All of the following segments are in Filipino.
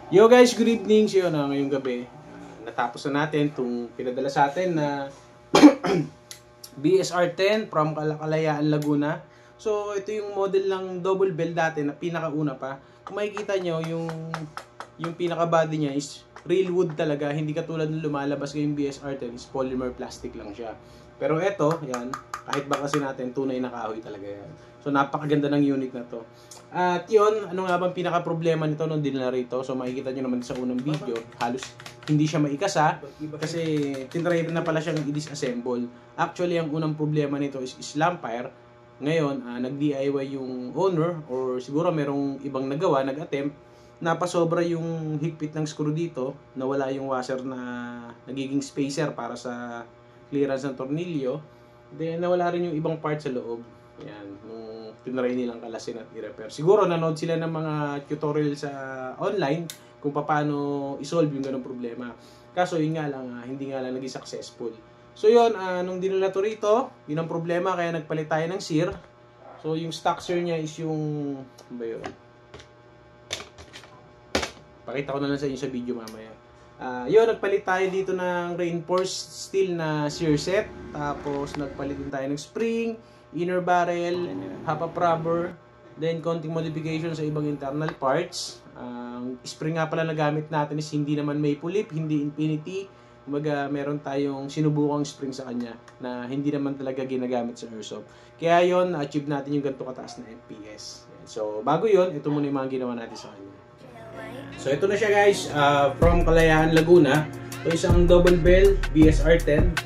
Yo guys, good evening. So yun, ngayong gabi, natapos na natin itong pinadala sa atin na BSR-10 from Kalayaan, Laguna. So ito yung model ng double bell dati na pinakauna pa. Kung makikita nyo, yung pinaka-body niya is real wood talaga. Hindi katulad ng lumalabas ngayong BSR-10 is polymer plastic lang siya. Pero ito, yan, kahit ba kasi natin, tunay na kahoy talaga yan. So napakaganda ng unit na to. At yun, ano nga bang pinaka-problema nito nung dinala rito? So makikita nyo naman sa unang video, halos hindi siya maikasa kasi tinry na pala siyang i-disassemble. Actually, ang unang problema nito is lamper. Ngayon, nag-DIY yung owner or siguro merong ibang nagawa, nag-attempt, napasobra yung higpit ng screw dito, nawala yung washer na nagiging spacer para sa clearance ng tornilyo. Then nawala rin yung ibang part sa loob. Yan, nung tinry nilang kalasin at i-repair. Siguro nanood sila ng mga tutorial sa online kung paano i-solve yung ganung problema. Kaso yun nga lang, hindi nga lang naging successful. So yun, nung dinala to rito, yun ang problema, kaya nagpalit tayo ng sear. So yung stock sear niya is yung, ano ba yun? Pakita ko na lang sa inyo sa video mamaya. Yun, nagpalit tayo dito ng reinforced steel na sear set. Tapos nagpalit din tayo ng spring, inner barrel, half-up rubber, then konting modification sa ibang internal parts. Spring nga pala na gamit natin is hindi naman maple leaf, hindi infinity. Kumbaga meron tayong sinubukang spring sa kanya na hindi naman talaga ginagamit sa airsoft. Kaya yon, na-achieve natin yung ganito kataas na FPS. So bago yon, ito muna yung mga ginawa natin sa kanya. So ito na siya guys, from Kalayaan, Laguna. Ito isang double bell BSR-10.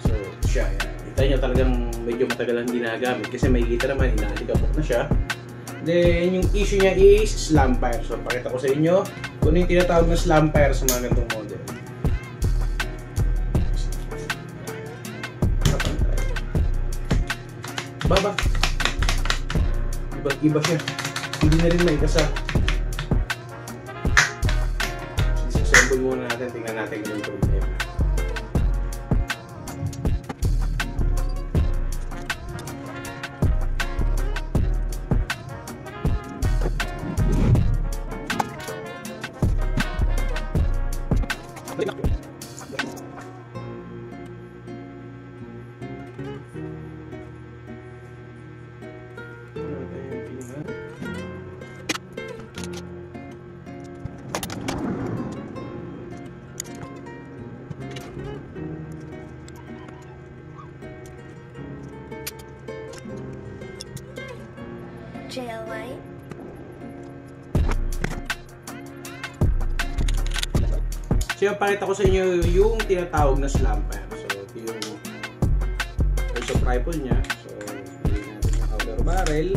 So siya, yan. Kita nyo talagang medyo matagal hindi nagamit kasi makikita naman inaalikabok na siya. Then yung issue niya is slam fire. So pakita ko sa inyo kung yung tinatawag na slam fire sa mga ganitong model. Baba. Iba siya. Hindi na rin maikasa. Disassemble muna natin. Tingnan natin yung problema. JLY. So yung pakita ko sa inyo yung tinatawag na slamper. So ito yung airsoft rifle niya. So hindi natin yung outer barrel.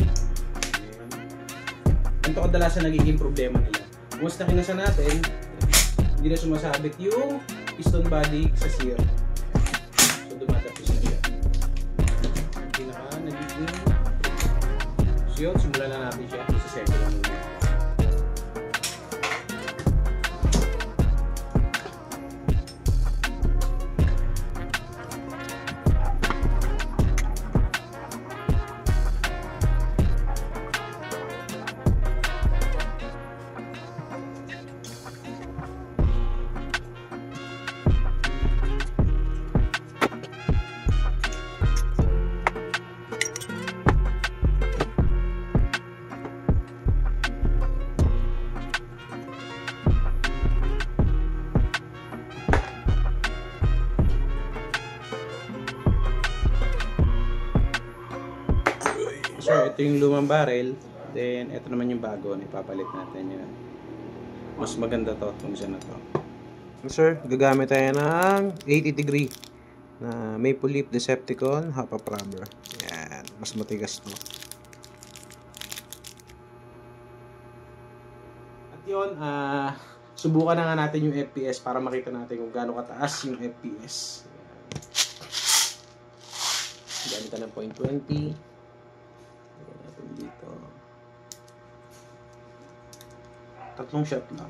Ito kadalasan nagiging problema nila. Once na kinasa natin, hindi na sumasabit yung piston body sa sear. So dumatapos na siya. Yung pinaka nagiging. So yun, simulan na natin siya. Isa-settle lang muna. So ito yung lumang barrel, then ito naman yung bago na ipapalit natin yan. Mas maganda to kung isa na to. Sir, gagamit tayo ng 80 degree na maple leaf Decepticon half-up rubber. Yan, mas matigas to. At yun, subukan na nga natin yung FPS para makita natin kung gaano kataas yung FPS. Gamit tayo ng 0.20. Dito. Tatlong shot lang.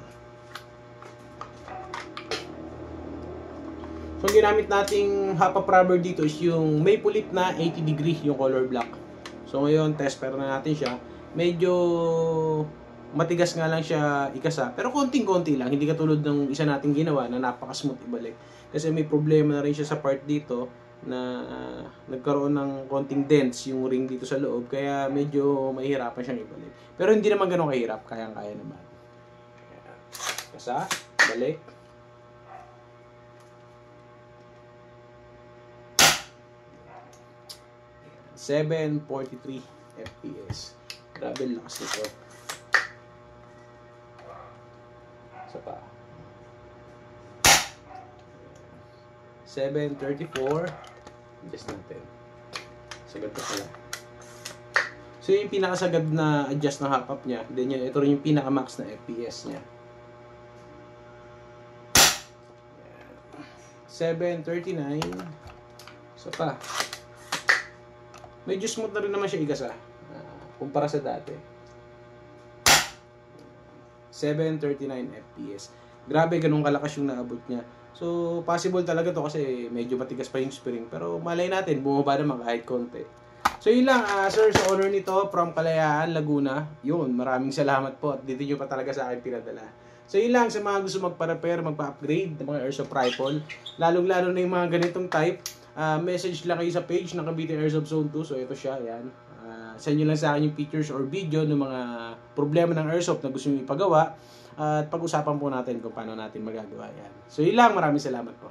So ginamit nating half-up rubber dito is yung maple leaf na 80 degree yung color black. So ngayon test pair na natin siya. Medyo matigas nga lang siya ikasa. Pero konting-konti lang, hindi katulad ng isa nating ginawa na napaka-smooth ibalik. Kasi may problema na rin siya sa part dito na nagkaroon ng konting dents yung ring dito sa loob. Kaya medyo mahihirapan siyang ibalik. Pero hindi naman ganun kahirap, kayang-kaya naman. Kasa, balik. .743 FPS. Grabe lakas nito. Isa pa. 734. Adjust natin. Sagad pa pala. So yung pinakasagad na adjust ng hop-up niya. Then yun, ito rin yung pinaka-max na FPS niya. 739. Isa pa. Medyo smooth na rin naman siya igasa. Kumpara sa dati. 739 FPS. Grabe, ganun kalakas yung naabot niya. So, possible talaga to kasi medyo matigas pa yung spring. Pero malay natin, bumaba naman kahit konti. So, yun lang, sir, sa owner nito from Kalayaan, Laguna. Yun, maraming salamat po. At dito nyo pa talaga sa akin pinadala. So, yun lang, sa mga gusto magpa-repair, magpa-upgrade ng mga airsoft rifle. Lalong-lalo na yung mga ganitong type. Message lang kayo sa page ng Cavite Airsoft Zone 2. So, ito siya, yan. Send nyo lang sa akin yung pictures or video ng mga problema ng airsoft na gusto nyo ipagawa. At pag-usapan po natin kung paano natin magagawa yan. So, yun lang. Maraming salamat po.